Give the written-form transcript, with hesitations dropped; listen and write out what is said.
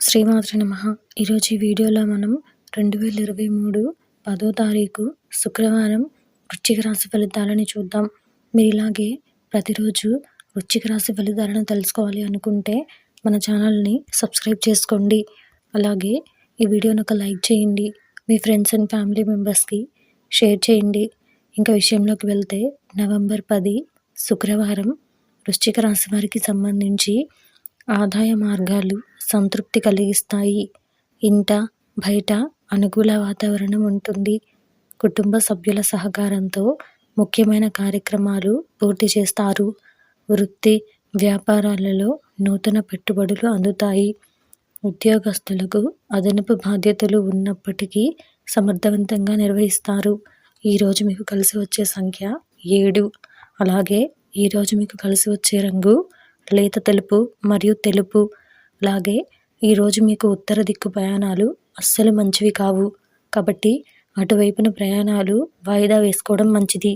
శ్రీమాత్రే నమః. ఈరోజు ఈ వీడియోలో మనం 2023 10వ తారీఖు శుక్రవారం వృశ్చిక రాశి ఫలితాలని చూద్దాం. మీరు ఇలాగే ప్రతిరోజు వృశ్చిక రాశి ఫలితాలను తెలుసుకోవాలి అనుకుంటే మన ఛానల్ని సబ్స్క్రైబ్ చేసుకోండి. అలాగే ఈ వీడియోని ఒక లైక్ చేయండి. మీ ఫ్రెండ్స్ అండ్ ఫ్యామిలీ మెంబర్స్కి షేర్ చేయండి. ఇంకా విషయంలోకి వెళ్తే నవంబర్ 10 శుక్రవారం వృశ్చిక రాశి వారికి సంబంధించి ఆదాయ మార్గాలు సంతృప్తి కలిగిస్తాయి. ఇంట బయట అనుకూల వాతావరణం ఉంటుంది. కుటుంబ సభ్యుల సహకారంతో ముఖ్యమైన కార్యక్రమాలు పూర్తి చేస్తారు. వృత్తి వ్యాపారాలలో నూతన పెట్టుబడులు అందుతాయి. ఉద్యోగస్తులకు అదనపు బాధ్యతలు ఉన్నప్పటికీ సమర్థవంతంగా నిర్వహిస్తారు. ఈరోజు మీకు కలిసి వచ్చే సంఖ్య 7. అలాగే ఈరోజు మీకు కలిసి వచ్చే రంగు లేత తెలుపు మరియు తెలుపు. అలాగే ఈరోజు మీకు ఉత్తర దిక్కు ప్రయాణాలు అస్సలు మంచివి కావు. కాబట్టి అటువైపున ప్రయాణాలు వాయిదా వేసుకోవడం మంచిది.